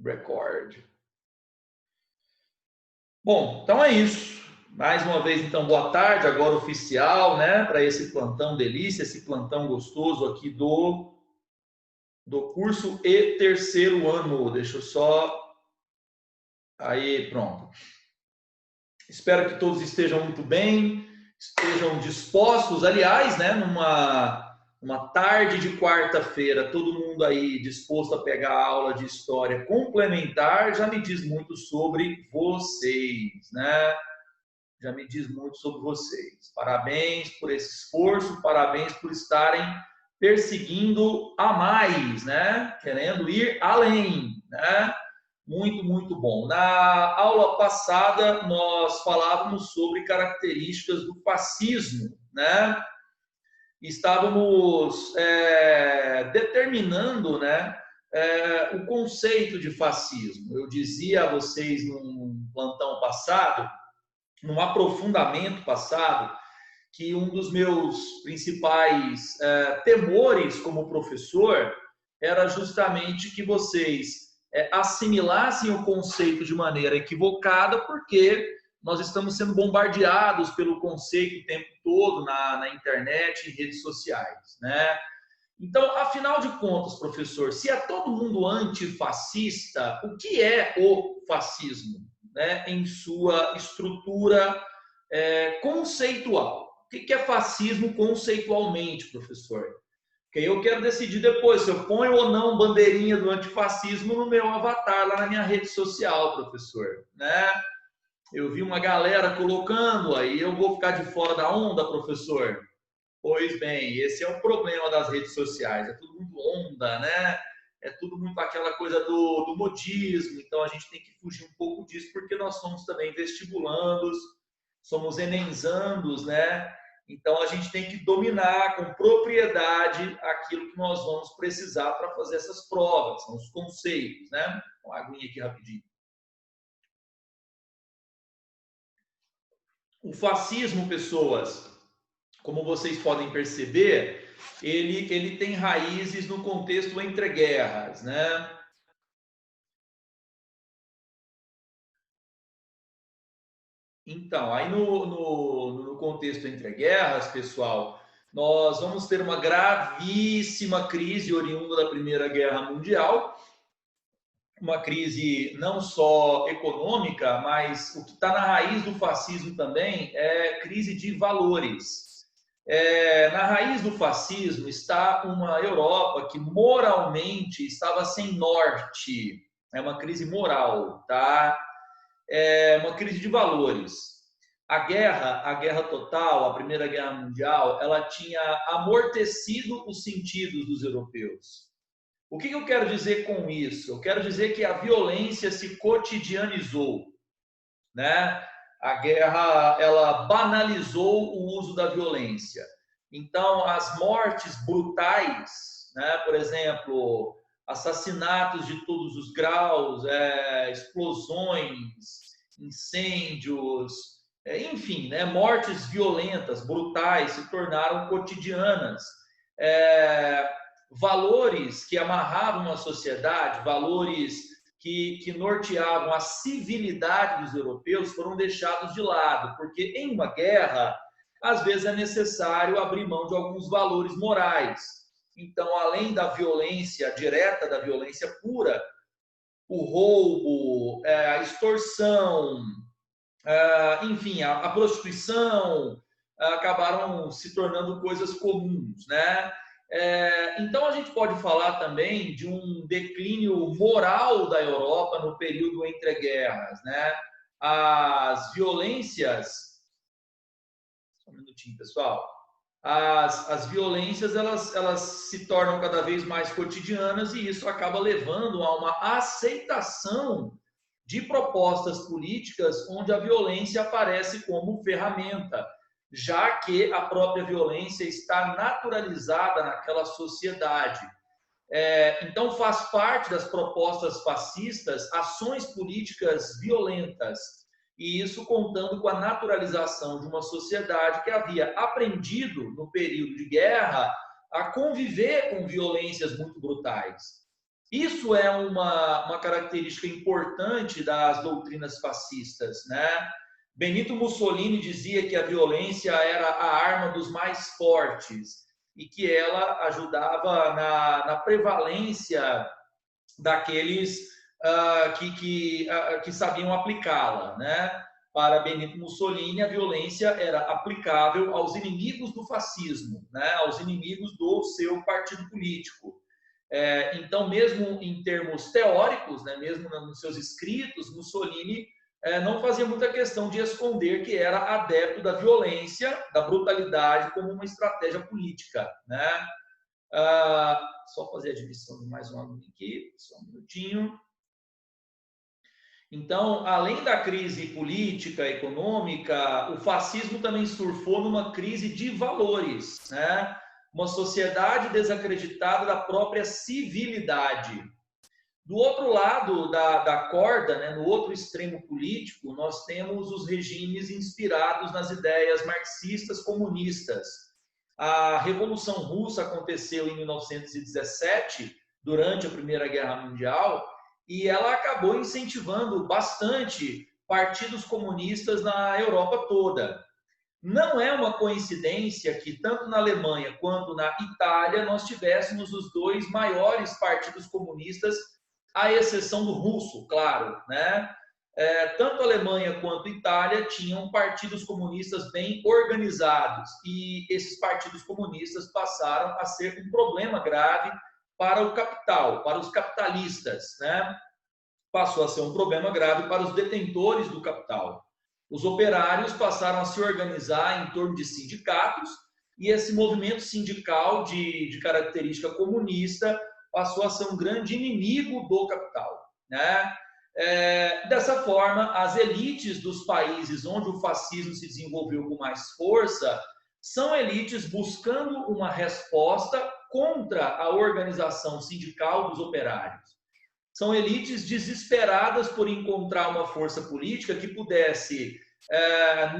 Record. Bom, então é isso. Mais uma vez, então, boa tarde, agora oficial, né? Para esse plantão delícia, esse plantão gostoso aqui do curso e terceiro ano. Deixa eu só... Aí, pronto. Espero que todos estejam muito bem, estejam dispostos. Aliás, né? Numa tarde de quarta-feira, todo mundo aí disposto a pegar a aula de história complementar, já me diz muito sobre vocês, né? Já me diz muito sobre vocês. Parabéns por esse esforço, parabéns por estarem perseguindo a mais, né? Querendo ir além, né? Muito, muito bom. Na aula passada, nós falávamos sobre características do fascismo, né? Estávamos determinando, né, o conceito de fascismo. Eu dizia a vocês num plantão passado, num aprofundamento passado, que um dos meus principais temores como professor era justamente que vocês assimilassem o conceito de maneira equivocada, porque nós estamos sendo bombardeados pelo conceito o tempo todo na internet e redes sociais, né? Então, afinal de contas, professor, se é todo mundo antifascista, o que é o fascismo, né, em sua estrutura conceitual? O que é fascismo conceitualmente, professor? Porque eu quero decidir depois se eu ponho ou não bandeirinha do antifascismo no meu avatar, lá na minha rede social, professor, né? Eu vi uma galera colocando, aí eu vou ficar de fora da onda, professor? Pois bem, esse é o problema das redes sociais, é tudo muito onda, né? É tudo muito aquela coisa do modismo, então a gente tem que fugir um pouco disso, porque nós somos também vestibulandos, somos enenzandos, né? Então a gente tem que dominar com propriedade aquilo que nós vamos precisar para fazer essas provas, são os conceitos, né? Uma aguinha aqui rapidinho. O fascismo, pessoas, como vocês podem perceber, ele tem raízes no contexto entre guerras, né? Então, aí no contexto entre guerras, pessoal, nós vamos ter uma gravíssima crise oriunda da Primeira Guerra Mundial, uma crise não só econômica, mas o que está na raiz do fascismo também é crise de valores. Na raiz do fascismo está uma Europa que moralmente estava sem norte. É uma crise moral, tá? É uma crise de valores. A guerra total, a Primeira Guerra Mundial, ela tinha amortecido os sentidos dos europeus. O que eu quero dizer com isso? Eu quero dizer que a violência se cotidianizou, né? A guerra, ela banalizou o uso da violência. Então, as mortes brutais, né? Por exemplo, assassinatos de todos os graus, explosões, incêndios, enfim, né? Mortes violentas, brutais, se tornaram cotidianas. Valores que amarravam a sociedade, valores que norteavam a civilidade dos europeus foram deixados de lado, porque em uma guerra, às vezes é necessário abrir mão de alguns valores morais. Então, além da violência direta, da violência pura, o roubo, a extorsão, enfim, a prostituição, acabaram se tornando coisas comuns, né? Então, a gente pode falar também de um declínio moral da Europa no período entre guerras, né? As violências... Só um minutinho, pessoal. As violências, elas se tornam cada vez mais cotidianas e isso acaba levando a uma aceitação de propostas políticas onde a violência aparece como ferramenta, já que a própria violência está naturalizada naquela sociedade. Então, faz parte das propostas fascistas ações políticas violentas, e isso contando com a naturalização de uma sociedade que havia aprendido, no período de guerra, a conviver com violências muito brutais. Isso é uma característica importante das doutrinas fascistas, né? Benito Mussolini dizia que a violência era a arma dos mais fortes e que ela ajudava na prevalência daqueles que sabiam aplicá-la, né? Para Benito Mussolini, a violência era aplicável aos inimigos do fascismo, né? Aos inimigos do seu partido político. Então, mesmo em termos teóricos, né? Mesmo nos seus escritos, Mussolini não fazia muita questão de esconder que era adepto da violência, da brutalidade como uma estratégia política, né? Só fazer a divisão de mais um aluno aqui, só um minutinho. Então, além da crise política, econômica, o fascismo também surfou numa crise de valores, né? Uma sociedade desacreditada da própria civilidade. Do outro lado da corda, né, no outro extremo político, nós temos os regimes inspirados nas ideias marxistas comunistas. A Revolução Russa aconteceu em 1917, durante a Primeira Guerra Mundial, e ela acabou incentivando bastante partidos comunistas na Europa toda. Não é uma coincidência que, tanto na Alemanha quanto na Itália, nós tivéssemos os dois maiores partidos comunistas, à exceção do russo, claro, né? Tanto a Alemanha quanto a Itália tinham partidos comunistas bem organizados e esses partidos comunistas passaram a ser um problema grave para o capital, para os capitalistas, né? Passou a ser um problema grave para os detentores do capital. Os operários passaram a se organizar em torno de sindicatos e esse movimento sindical de característica comunista passou a ser um grande inimigo do capital, né? Dessa forma, as elites dos países onde o fascismo se desenvolveu com mais força são elites buscando uma resposta contra a organização sindical dos operários. São elites desesperadas por encontrar uma força política que pudesse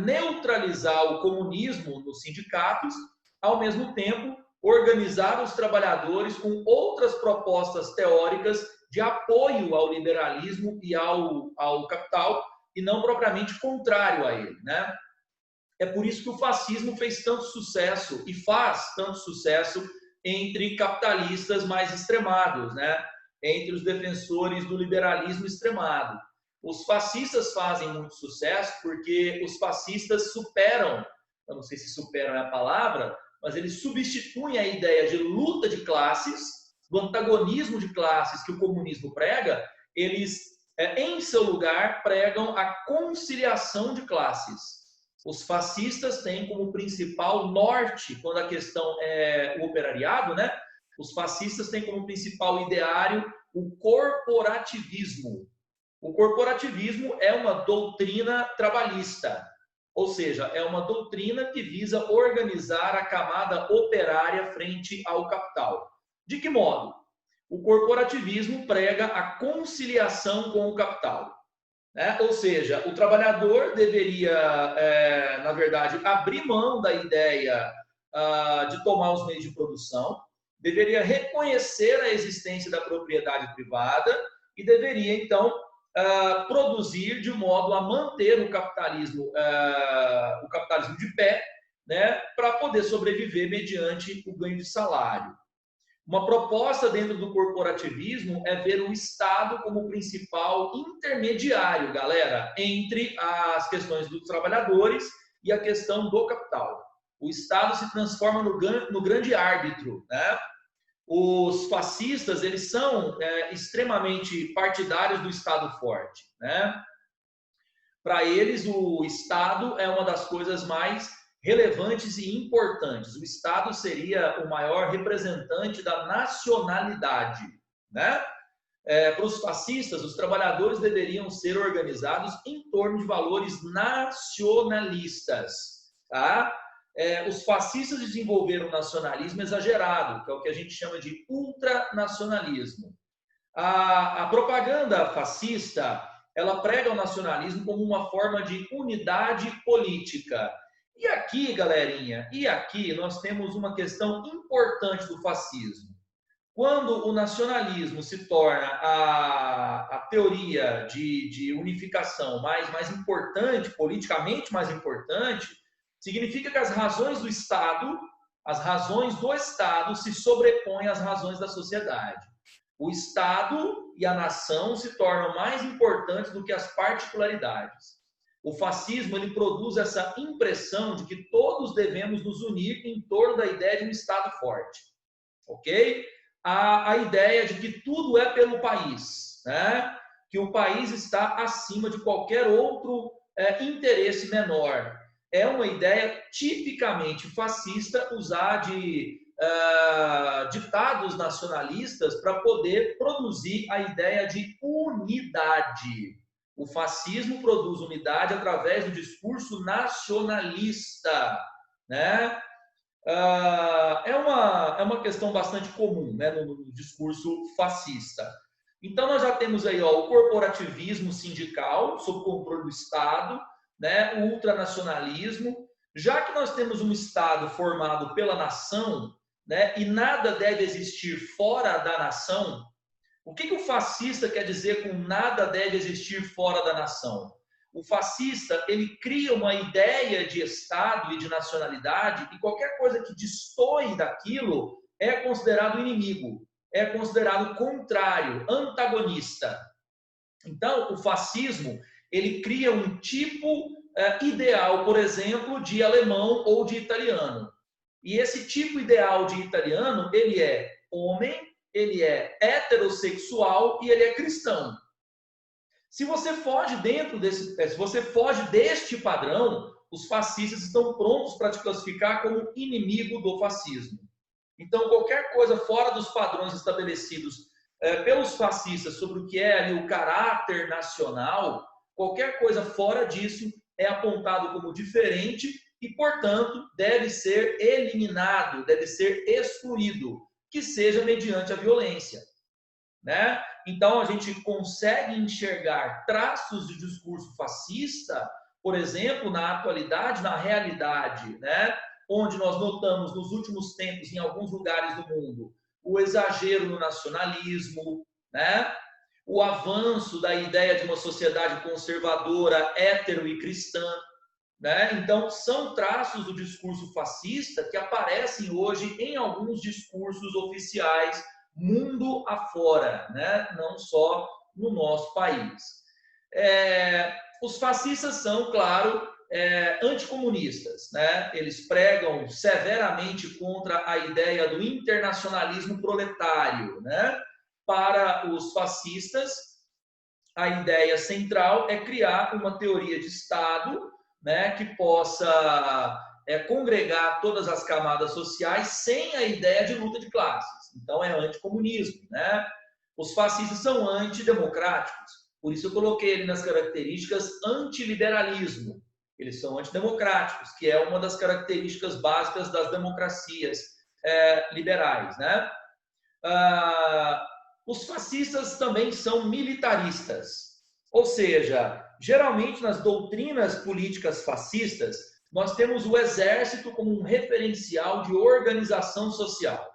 neutralizar o comunismo nos sindicatos, ao mesmo tempo organizar os trabalhadores com outras propostas teóricas de apoio ao liberalismo e ao capital, e não propriamente contrário a ele, né? É por isso que o fascismo fez tanto sucesso e faz tanto sucesso entre capitalistas mais extremados, né? Entre os defensores do liberalismo extremado. Os fascistas fazem muito sucesso porque os fascistas superam, eu não sei se superam é a palavra, mas eles substituem a ideia de luta de classes, do antagonismo de classes que o comunismo prega, eles, em seu lugar, pregam a conciliação de classes. Os fascistas têm como principal norte, quando a questão é o operariado, né? Os fascistas têm como principal ideário o corporativismo. O corporativismo é uma doutrina trabalhista, ou seja, é uma doutrina que visa organizar a camada operária frente ao capital. De que modo? O corporativismo prega a conciliação com o capital, né? Ou seja, o trabalhador deveria, na verdade, abrir mão da ideia de tomar os meios de produção, deveria reconhecer a existência da propriedade privada e deveria, então, produzir de modo a manter o capitalismo de pé, né, para poder sobreviver mediante o ganho de salário. Uma proposta dentro do corporativismo é ver o Estado como principal intermediário, galera, entre as questões dos trabalhadores e a questão do capital. O Estado se transforma no grande árbitro, né? Os fascistas, eles são extremamente partidários do Estado forte, né? Para eles, o Estado é uma das coisas mais relevantes e importantes. O Estado seria o maior representante da nacionalidade, né? Para os fascistas, os trabalhadores deveriam ser organizados em torno de valores nacionalistas, tá? Os fascistas desenvolveram o nacionalismo exagerado, que é o que a gente chama de ultranacionalismo. A propaganda fascista, ela prega o nacionalismo como uma forma de unidade política. E aqui, galerinha, nós temos uma questão importante do fascismo. Quando o nacionalismo se torna a teoria de unificação mais importante, politicamente mais importante, significa que as razões do Estado se sobrepõem às razões da sociedade. O Estado e a nação se tornam mais importantes do que as particularidades. O fascismo ele produz essa impressão de que todos devemos nos unir em torno da ideia de um Estado forte, ok? A ideia de que tudo é pelo país, né? Que o país está acima de qualquer outro interesse menor. É uma ideia tipicamente fascista usar de ditados nacionalistas para poder produzir a ideia de unidade. O fascismo produz unidade através do discurso nacionalista, né? É uma questão bastante comum, né, no discurso fascista. Então, nós já temos aí o corporativismo sindical, sob controle do Estado, né, o ultranacionalismo. Já que nós temos um Estado formado pela nação, né, e nada deve existir fora da nação, o que o fascista quer dizer com nada deve existir fora da nação? O fascista, ele cria uma ideia de Estado e de nacionalidade e qualquer coisa que destoe daquilo é considerado inimigo, é considerado contrário, antagonista. Então, o fascismo, ele cria um tipo ideal, por exemplo, de alemão ou de italiano. E esse tipo ideal de italiano, ele é homem, ele é heterossexual e ele é cristão. Se você foge deste padrão, os fascistas estão prontos para te classificar como inimigo do fascismo. Então, qualquer coisa fora dos padrões estabelecidos pelos fascistas sobre o que é ali o caráter nacional, qualquer coisa fora disso é apontado como diferente e, portanto, deve ser eliminado, deve ser excluído, que seja mediante a violência, né? Então, a gente consegue enxergar traços de discurso fascista, por exemplo, na atualidade, na realidade, né? Onde nós notamos nos últimos tempos, em alguns lugares do mundo, o exagero no nacionalismo, né? O avanço da ideia de uma sociedade conservadora, hétero e cristã, né? Então, são traços do discurso fascista que aparecem hoje em alguns discursos oficiais mundo afora, né? Não só no nosso país. Os fascistas são, claro, anticomunistas, né? Eles pregam severamente contra a ideia do internacionalismo proletário, né? Para os fascistas, a ideia central é criar uma teoria de Estado, né, que possa congregar todas as camadas sociais sem a ideia de luta de classes. Então, é anticomunismo, né? Os fascistas são antidemocráticos, por isso eu coloquei ele nas características antiliberalismo. Eles são antidemocráticos, que é uma das características básicas das democracias liberais, né? Os fascistas também são militaristas, ou seja, geralmente nas doutrinas políticas fascistas, nós temos o exército como um referencial de organização social.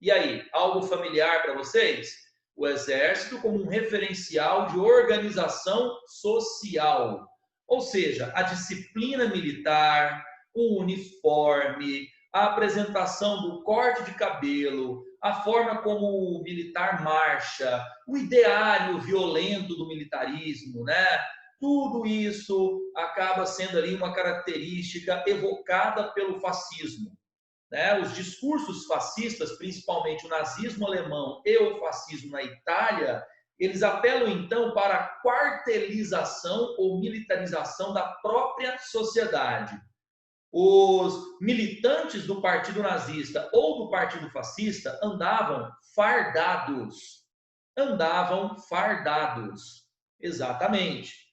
E aí, algo familiar para vocês? O exército como um referencial de organização social. Ou seja, a disciplina militar, o uniforme, a apresentação do corte de cabelo, a forma como o militar marcha, o ideário violento do militarismo, né? Tudo isso acaba sendo ali uma característica evocada pelo fascismo, né? Os discursos fascistas, principalmente o nazismo alemão e o fascismo na Itália, eles apelam então para a quartelização ou militarização da própria sociedade. Os militantes do partido nazista ou do partido fascista andavam fardados. Andavam fardados. Exatamente.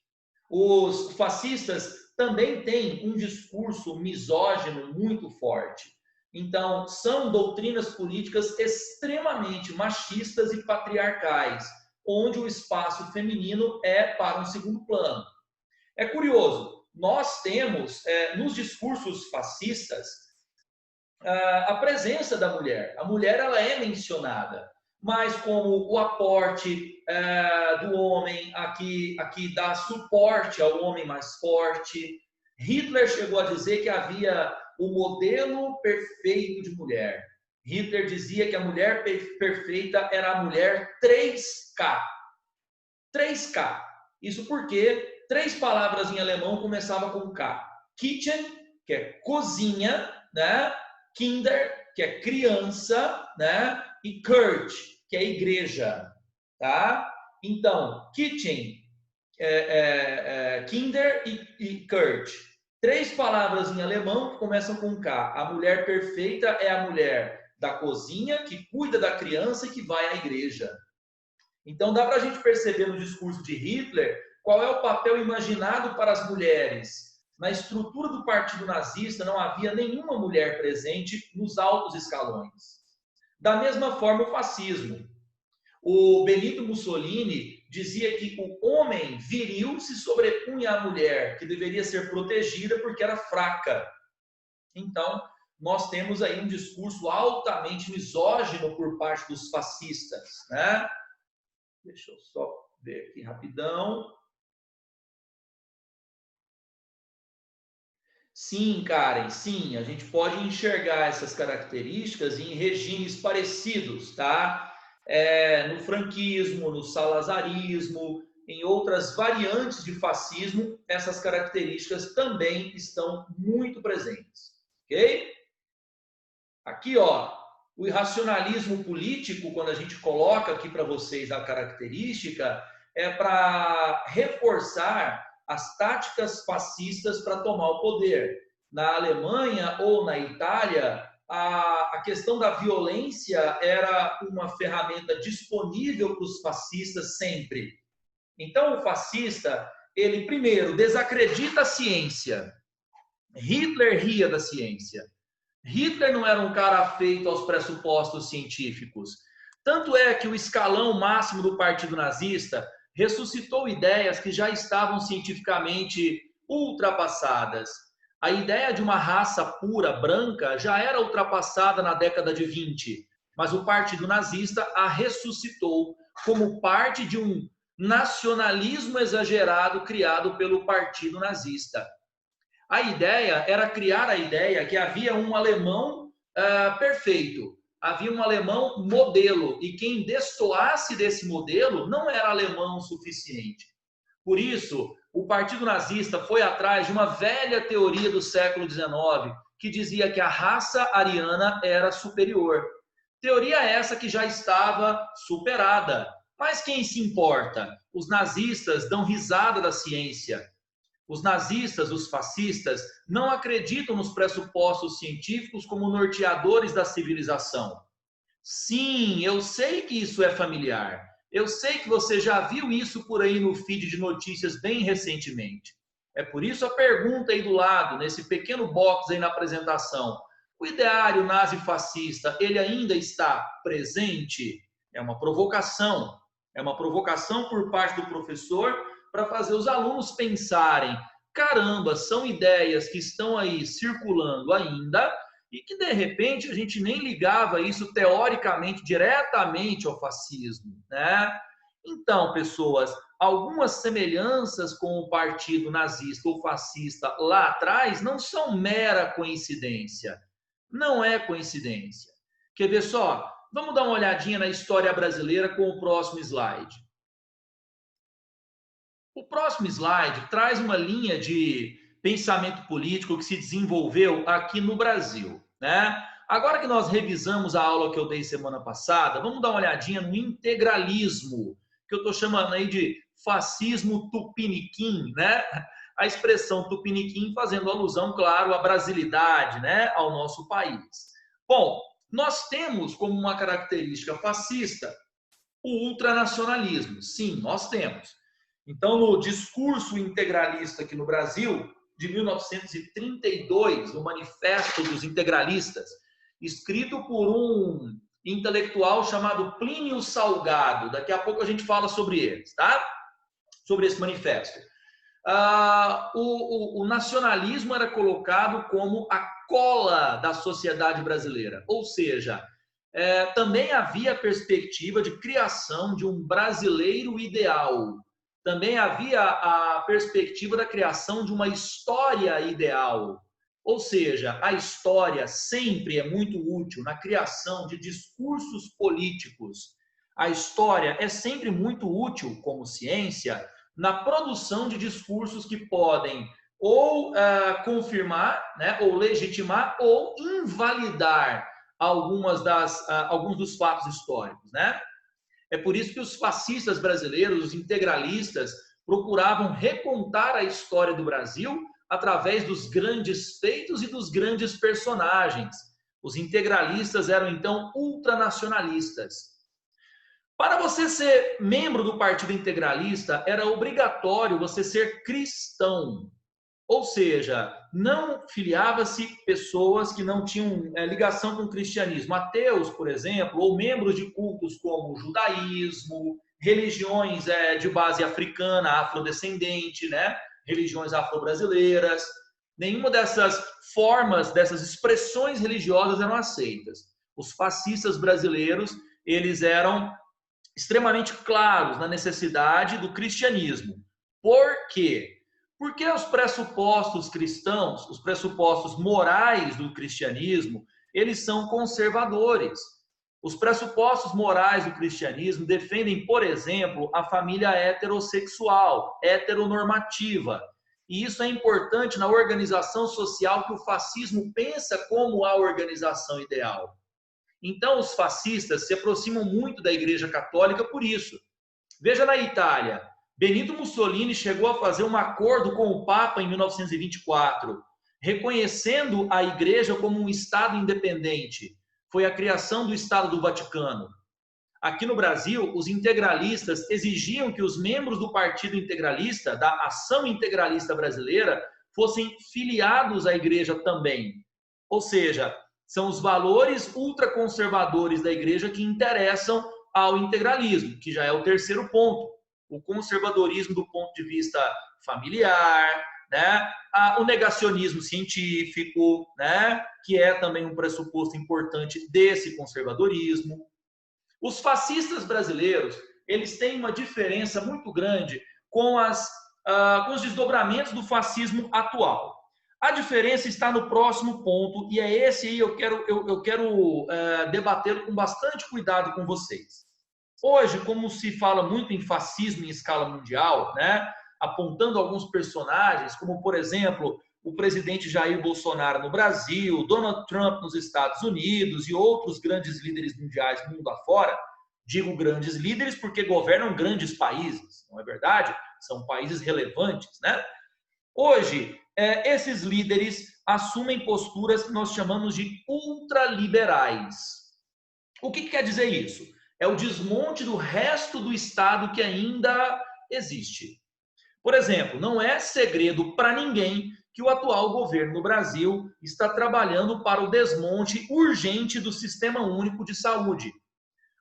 Os fascistas também têm um discurso misógino muito forte. Então, são doutrinas políticas extremamente machistas e patriarcais, onde o espaço feminino é para um segundo plano. É curioso, nós temos, nos discursos fascistas, a presença da mulher. A mulher ela é mencionada, mas como o aporte do homem, aqui dá suporte ao homem mais forte. Hitler chegou a dizer que havia o modelo perfeito de mulher. Hitler dizia que a mulher perfeita era a mulher 3K. 3K. Isso porque 3 palavras em alemão começavam com K. Kitchen, que é cozinha, né? Kinder, que é criança, né? E Kirche, que é igreja, tá? Então, kitchen, Kinder e Kirche. 3 palavras em alemão que começam com K. A mulher perfeita é a mulher da cozinha, que cuida da criança e que vai à igreja. Então, dá para a gente perceber no discurso de Hitler qual é o papel imaginado para as mulheres. Na estrutura do partido nazista não havia nenhuma mulher presente nos altos escalões. Da mesma forma, o fascismo. O Benito Mussolini dizia que o homem viril se sobrepunha à mulher, que deveria ser protegida porque era fraca. Então, nós temos aí um discurso altamente misógino por parte dos fascistas, né? Deixa eu só ver aqui rapidão. Sim, Karen, sim, a gente pode enxergar essas características em regimes parecidos, tá? No franquismo, no salazarismo, em outras variantes de fascismo, essas características também estão muito presentes, ok? Aqui, ó, o irracionalismo político, quando a gente coloca aqui para vocês a característica, é para reforçar as táticas fascistas para tomar o poder. Na Alemanha ou na Itália, a questão da violência era uma ferramenta disponível para os fascistas sempre. Então, o fascista, ele primeiro desacredita a ciência. Hitler ria da ciência. Hitler não era um cara afeito aos pressupostos científicos. Tanto é que o escalão máximo do partido nazista ressuscitou ideias que já estavam cientificamente ultrapassadas. A ideia de uma raça pura, branca, já era ultrapassada na década de 20, mas o partido nazista a ressuscitou como parte de um nacionalismo exagerado criado pelo partido nazista. A ideia era criar a ideia que havia um alemão perfeito, havia um alemão modelo, e quem destoasse desse modelo não era alemão o suficiente. Por isso, o partido nazista foi atrás de uma velha teoria do século XIX, que dizia que a raça ariana era superior. Teoria essa que já estava superada. Mas quem se importa? Os nazistas dão risada da ciência. Os nazistas, os fascistas, não acreditam nos pressupostos científicos como norteadores da civilização. Sim, eu sei que isso é familiar. Eu sei que você já viu isso por aí no feed de notícias bem recentemente. É por isso a pergunta aí do lado, nesse pequeno box aí na apresentação. O ideário nazi-fascista, ele ainda está presente? É uma provocação. É uma provocação por parte do professor para fazer os alunos pensarem, caramba, são ideias que estão aí circulando ainda e que, de repente, a gente nem ligava isso teoricamente, diretamente ao fascismo, né? Então, pessoas, algumas semelhanças com o partido nazista ou fascista lá atrás não são mera coincidência. Não é coincidência. Quer ver só? Vamos dar uma olhadinha na história brasileira com o próximo slide. O próximo slide traz uma linha de pensamento político que se desenvolveu aqui no Brasil, né? Agora que nós revisamos a aula que eu dei semana passada, vamos dar uma olhadinha no integralismo, que eu estou chamando aí de fascismo tupiniquim, né? A expressão tupiniquim fazendo alusão, claro, à brasilidade, né? Ao nosso país. Bom, nós temos como uma característica fascista o ultranacionalismo. Sim, nós temos. Então, no discurso integralista aqui no Brasil, de 1932, o Manifesto dos Integralistas, escrito por um intelectual chamado Plínio Salgado. Daqui a pouco a gente fala sobre eles, tá? Sobre esse manifesto. o nacionalismo era colocado como a cola da sociedade brasileira, ou seja, também havia a perspectiva de criação de um brasileiro ideal, também havia a perspectiva da criação de uma história ideal, ou seja, a história sempre é muito útil na criação de discursos políticos. A história é sempre muito útil como ciência na produção de discursos que podem ou confirmar, né, ou legitimar ou invalidar alguns dos fatos históricos, né? É por isso que os fascistas brasileiros, os integralistas, procuravam recontar a história do Brasil através dos grandes feitos e dos grandes personagens. Os integralistas eram, então, ultranacionalistas. Para você ser membro do Partido Integralista, era obrigatório você ser cristão. Ou seja, não filiava-se pessoas que não tinham ligação com o cristianismo. Ateus, por exemplo, ou membros de cultos como o judaísmo, religiões de base africana, afrodescendente, né? Religiões afro-brasileiras. Nenhuma dessas formas, dessas expressões religiosas eram aceitas. Os fascistas brasileiros, eles eram extremamente claros na necessidade do cristianismo. Por quê? Porque os pressupostos cristãos, os pressupostos morais do cristianismo, eles são conservadores. Os pressupostos morais do cristianismo defendem, por exemplo, a família heterossexual, heteronormativa. E isso é importante na organização social que o fascismo pensa como a organização ideal. Então, os fascistas se aproximam muito da Igreja Católica por isso. Veja na Itália, Benito Mussolini chegou a fazer um acordo com o Papa em 1924, reconhecendo a Igreja como um Estado independente. Foi a criação do Estado do Vaticano. Aqui no Brasil, os integralistas exigiam que os membros do Partido Integralista, da Ação Integralista Brasileira, fossem filiados à Igreja também. Ou seja, são os valores ultraconservadores da Igreja que interessam ao integralismo, que já é o terceiro ponto. O conservadorismo do ponto de vista familiar, né? O negacionismo científico, né? Que é também um pressuposto importante desse conservadorismo. Os fascistas brasileiros, eles têm uma diferença muito grande com os desdobramentos do fascismo atual. A diferença está no próximo ponto, e é esse aí eu quero debater com bastante cuidado com vocês. Hoje, como se fala muito em fascismo em escala mundial, né, apontando alguns personagens, como, por exemplo, o presidente Jair Bolsonaro no Brasil, Donald Trump nos Estados Unidos e outros grandes líderes mundiais mundo afora, digo grandes líderes porque governam grandes países, não é verdade? São países relevantes, né? Hoje, esses líderes assumem posturas que nós chamamos de ultraliberais. O que quer dizer isso? É o desmonte do resto do Estado que ainda existe. Por exemplo, não é segredo para ninguém que o atual governo no Brasil está trabalhando para o desmonte urgente do Sistema Único de Saúde.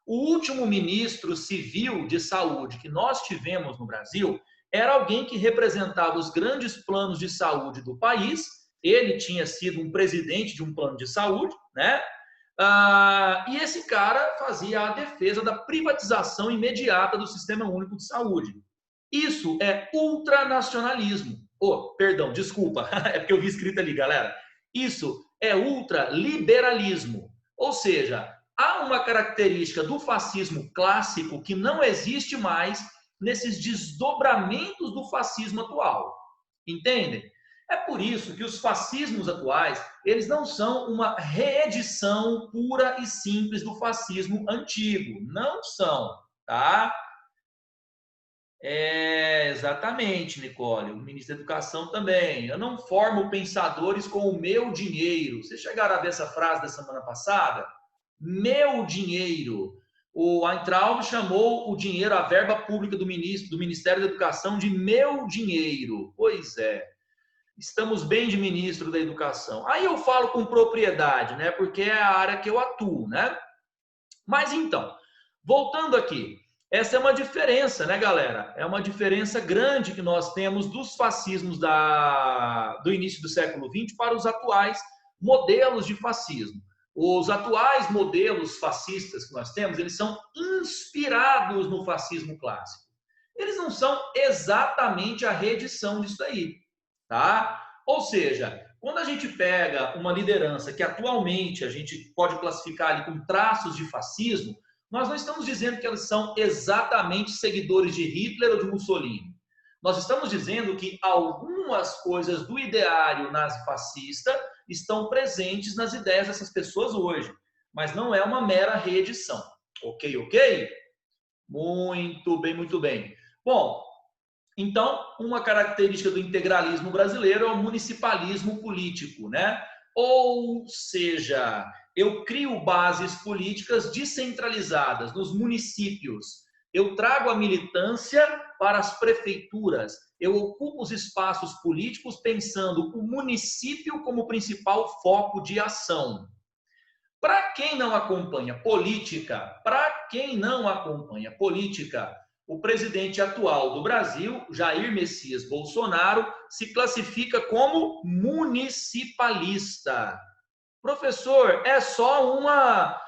O último ministro civil de saúde que nós tivemos no Brasil era alguém que representava os grandes planos de saúde do país. Ele tinha sido um presidente de um plano de saúde, né? E esse cara fazia a defesa da privatização imediata do Sistema Único de Saúde. Isso é ultranacionalismo. Perdão, desculpa, é porque eu vi escrito ali, galera. Isso é ultraliberalismo. Ou seja, há uma característica do fascismo clássico que não existe mais nesses desdobramentos do fascismo atual. Entendem? É por isso que os fascismos atuais, eles não são uma reedição pura e simples do fascismo antigo. Não são, tá? Exatamente, Nicole. O ministro da Educação também. Eu não formo pensadores com o meu dinheiro. Vocês chegaram a ver essa frase da semana passada? Meu dinheiro. O Weintraub chamou o dinheiro, a verba pública do Ministério da Educação de meu dinheiro. Pois é. Estamos bem de ministro da Educação. Aí eu falo com propriedade, né? Porque é a área que eu atuo, né? Mas então, voltando aqui. Essa é uma diferença, né, galera? É uma diferença grande que nós temos dos fascismos do início do século XX para os atuais modelos de fascismo. Os atuais modelos fascistas que nós temos, eles são inspirados no fascismo clássico. Eles não são exatamente a reedição disso aí, tá? Ou seja, quando a gente pega uma liderança que atualmente a gente pode classificar ali com traços de fascismo, nós não estamos dizendo que eles são exatamente seguidores de Hitler ou de Mussolini. Nós estamos dizendo que algumas coisas do ideário nazifascista estão presentes nas ideias dessas pessoas hoje, mas não é uma mera reedição. Ok, ok? Muito bem, muito bem. Bom, então, uma característica do integralismo brasileiro é o municipalismo político, né? Ou seja, eu crio bases políticas descentralizadas nos municípios. Eu trago a militância para as prefeituras. Eu ocupo os espaços políticos pensando o município como principal foco de ação. Para quem não acompanha política, o presidente atual do Brasil, Jair Messias Bolsonaro, se classifica como municipalista. Professor, é só uma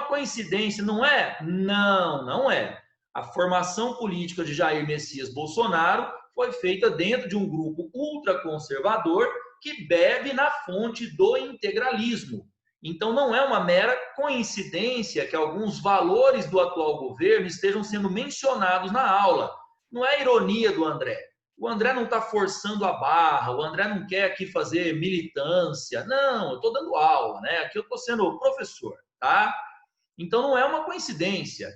coincidência, não é? Não, não é. A formação política de Jair Messias Bolsonaro foi feita dentro de um grupo ultraconservador que bebe na fonte do integralismo. Então, não é uma mera coincidência que alguns valores do atual governo estejam sendo mencionados na aula. Não é ironia do André. O André não está forçando a barra, o André não quer aqui fazer militância. Não, eu estou dando aula, né? Aqui eu estou sendo professor, tá? Então, não é uma coincidência.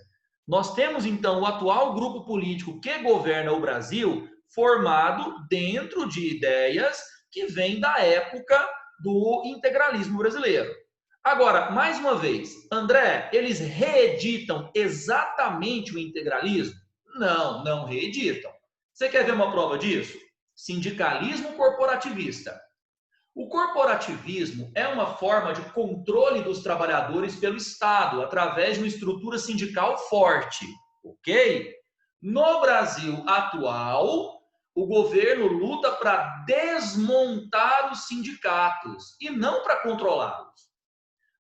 Nós temos, então, o atual grupo político que governa o Brasil formado dentro de ideias que vêm da época do integralismo brasileiro. Agora, mais uma vez, André, eles reeditam exatamente o integralismo? Não, não reeditam. Você quer ver uma prova disso? Sindicalismo corporativista. O corporativismo é uma forma de controle dos trabalhadores pelo Estado, através de uma estrutura sindical forte, ok? No Brasil atual, o governo luta para desmontar os sindicatos e não para controlá-los.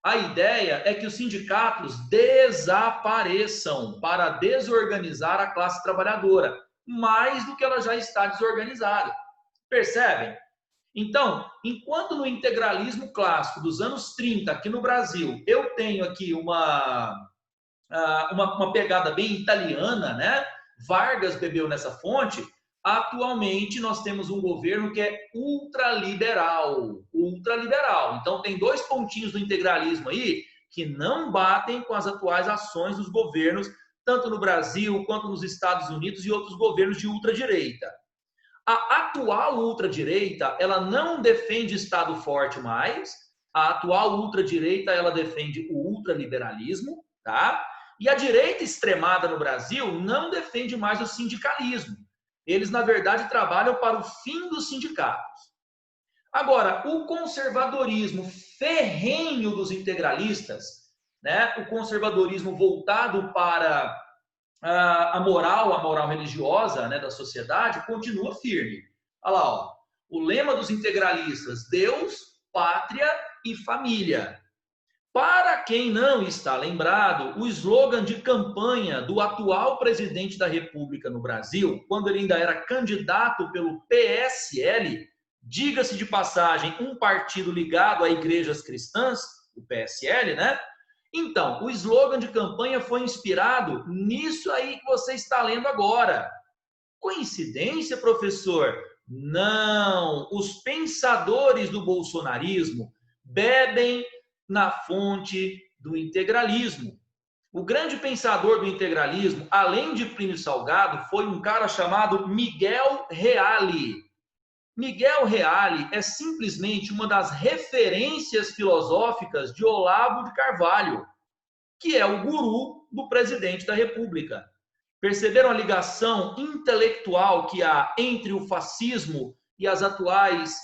A ideia é que os sindicatos desapareçam para desorganizar a classe trabalhadora, mais do que ela já está desorganizada. Percebem? Então, enquanto no integralismo clássico dos anos 30, aqui no Brasil, eu tenho aqui uma pegada bem italiana, né? Vargas bebeu nessa fonte. Atualmente, nós temos um governo que é ultraliberal. Ultraliberal. Então, tem dois pontinhos do integralismo aí que não batem com as atuais ações dos governos, tanto no Brasil quanto nos Estados Unidos e outros governos de ultradireita. A atual ultradireita, ela não defende Estado forte mais. A atual ultradireita, ela defende o ultraliberalismo, tá? E a direita extremada no Brasil não defende mais o sindicalismo. Eles, na verdade, trabalham para o fim dos sindicatos. Agora, o conservadorismo ferrenho dos integralistas, né? O conservadorismo voltado para a moral religiosa, né, da sociedade, continua firme. Olha lá, ó, o lema dos integralistas: Deus, pátria e família. Para quem não está lembrado, o slogan de campanha do atual presidente da República no Brasil, quando ele ainda era candidato pelo PSL, diga-se de passagem, um partido ligado a igrejas cristãs, o PSL, né? Então, o slogan de campanha foi inspirado nisso aí que você está lendo agora. Coincidência, professor? Não! Os pensadores do bolsonarismo bebem na fonte do integralismo. O grande pensador do integralismo, além de Plínio Salgado, foi um cara chamado Miguel Reale. Miguel Reale é simplesmente uma das referências filosóficas de Olavo de Carvalho, que é o guru do presidente da República. Perceberam a ligação intelectual que há entre o fascismo e as atuais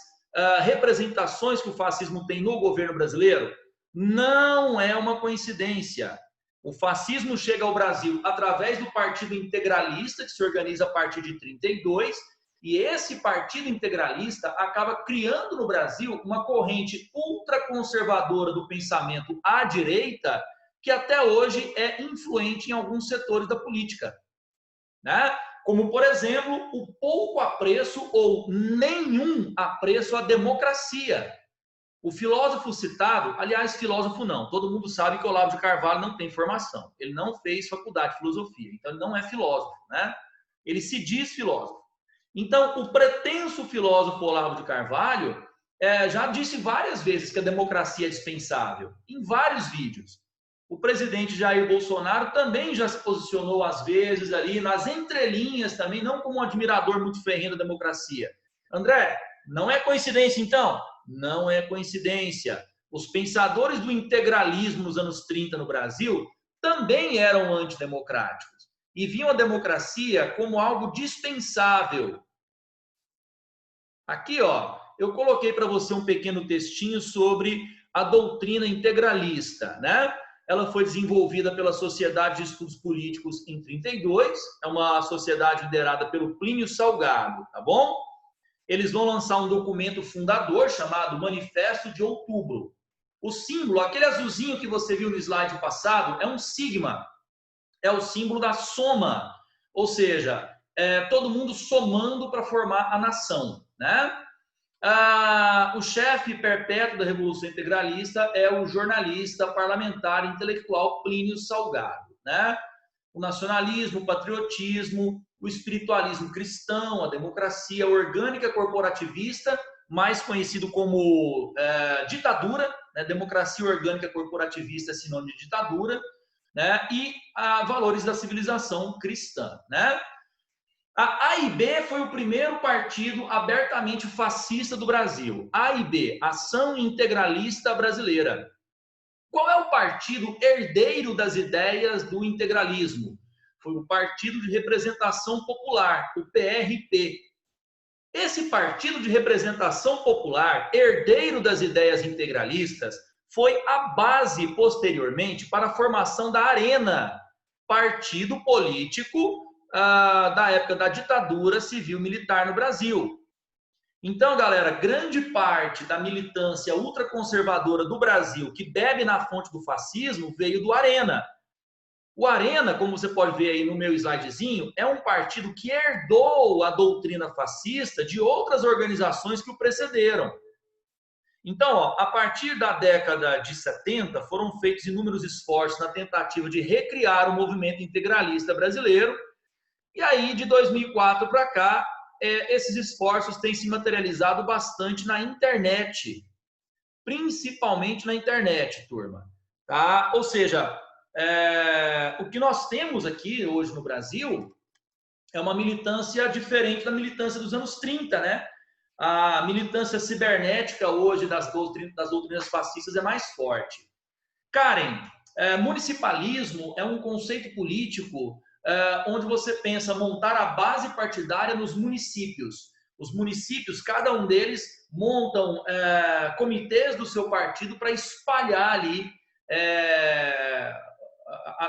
representações que o fascismo tem no governo brasileiro? Não é uma coincidência. O fascismo chega ao Brasil através do Partido Integralista, que se organiza a partir de 32, e esse Partido Integralista acaba criando no Brasil uma corrente ultraconservadora do pensamento à direita, que até hoje é influente em alguns setores da política, né? Como, por exemplo, o pouco apreço ou nenhum apreço à democracia. O filósofo citado, aliás, filósofo não, todo mundo sabe que Olavo de Carvalho não tem formação, ele não fez faculdade de filosofia, então ele não é filósofo, né? Ele se diz filósofo. Então, o pretenso filósofo Olavo de Carvalho já disse várias vezes que a democracia é dispensável, em vários vídeos. O presidente Jair Bolsonaro também já se posicionou às vezes ali nas entrelinhas também, não como um admirador muito ferrenho da democracia. André, não é coincidência então? Não é coincidência. Os pensadores do integralismo nos anos 30 no Brasil também eram antidemocráticos e viam a democracia como algo dispensável. Aqui, ó, eu coloquei para você um pequeno textinho sobre a doutrina integralista, né? Ela foi desenvolvida pela Sociedade de Estudos Políticos em 32, é uma sociedade liderada pelo Plínio Salgado, tá bom? Eles vão lançar um documento fundador chamado Manifesto de Outubro. O símbolo, aquele azulzinho que você viu no slide passado, é um sigma, é o símbolo da soma, ou seja, todo mundo somando para formar a nação, né? O chefe perpétuo da Revolução Integralista é o jornalista parlamentar intelectual Plínio Salgado, né? O nacionalismo, o patriotismo, o espiritualismo cristão, a democracia orgânica corporativista, mais conhecido como ditadura, né? Democracia orgânica corporativista é sinônimo de ditadura, né? E valores da civilização cristã, né? A AIB foi o primeiro partido abertamente fascista do Brasil. AIB, Ação Integralista Brasileira. Qual é o partido herdeiro das ideias do integralismo? Foi o Partido de Representação Popular, o PRP. Esse Partido de Representação Popular, herdeiro das ideias integralistas, foi a base, posteriormente, para a formação da Arena, partido político da época da ditadura civil-militar no Brasil. Então, galera, grande parte da militância ultraconservadora do Brasil que bebe na fonte do fascismo veio do Arena. O Arena, como você pode ver aí no meu slidezinho, é um partido que herdou a doutrina fascista de outras organizações que o precederam. Então, ó, a partir da década de 70, foram feitos inúmeros esforços na tentativa de recriar o movimento integralista brasileiro. E aí, de 2004 para cá, esses esforços têm se materializado bastante na internet, principalmente na internet, turma. Tá? Ou seja, o que nós temos aqui hoje no Brasil é uma militância diferente da militância dos anos 30, né? A militância cibernética hoje das doutrinas fascistas é mais forte. Karen, municipalismo é um conceito político onde você pensa montar a base partidária nos municípios. Os municípios, cada um deles, montam comitês do seu partido para espalhar ali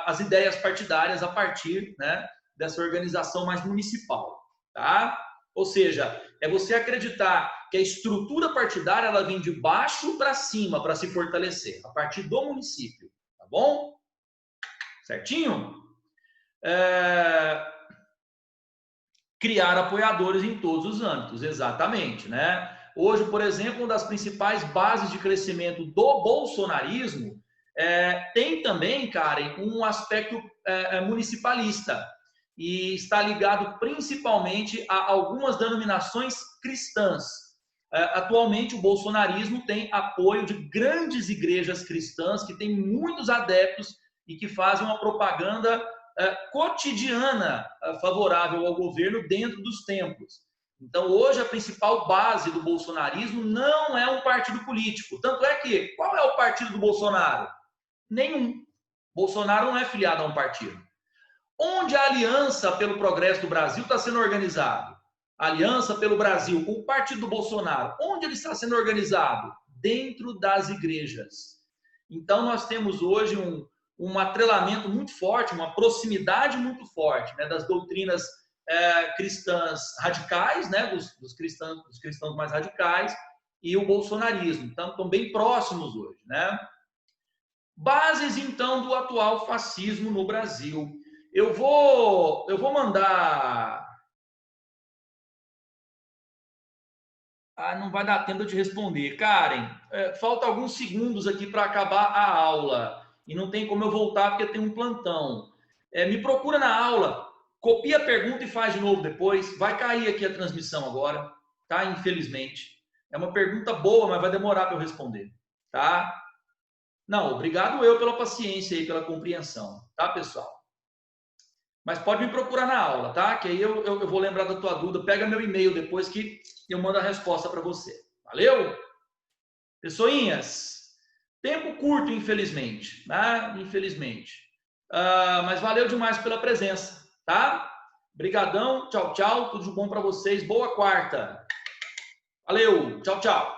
as ideias partidárias a partir, né, dessa organização mais municipal. Tá? Ou seja, é você acreditar que a estrutura partidária ela vem de baixo para cima para se fortalecer, a partir do município. Tá bom? Certinho? Criar apoiadores em todos os âmbitos, exatamente, né? Hoje, por exemplo, uma das principais bases de crescimento do bolsonarismo tem também, Karen, um aspecto municipalista e está ligado principalmente a algumas denominações cristãs. Atualmente, o bolsonarismo tem apoio de grandes igrejas cristãs que têm muitos adeptos e que fazem uma propaganda cotidiana favorável ao governo dentro dos templos. Então, hoje, a principal base do bolsonarismo não é um partido político. Tanto é que, qual é o partido do Bolsonaro? Nenhum. Bolsonaro não é filiado a um partido. Onde a Aliança pelo Progresso do Brasil está sendo organizado? Aliança pelo Brasil, o partido do Bolsonaro, onde ele está sendo organizado? Dentro das igrejas. Então, nós temos hoje um atrelamento muito forte, uma proximidade muito forte, né, das doutrinas cristãs radicais, né, dos cristãos mais radicais, e o bolsonarismo. Então, estão bem próximos hoje, né? Bases, então, do atual fascismo no Brasil. Eu vou mandar... não vai dar tempo de responder. Karen, falta alguns segundos aqui para acabar a aula. E não tem como eu voltar porque tem um plantão. Me procura na aula, copia a pergunta e faz de novo depois. Vai cair aqui a transmissão agora, tá? Infelizmente. É uma pergunta boa, mas vai demorar para eu responder, tá? Não, obrigado eu pela paciência e pela compreensão, tá, pessoal? Mas pode me procurar na aula, tá? Que aí eu vou lembrar da tua dúvida. Pega meu e-mail depois que eu mando a resposta para você. Valeu? Pessoinhas, tempo curto, infelizmente, né? Infelizmente. Mas valeu demais pela presença, tá? Brigadão, tchau, tchau. Tudo de bom para vocês. Boa quarta. Valeu, tchau, tchau.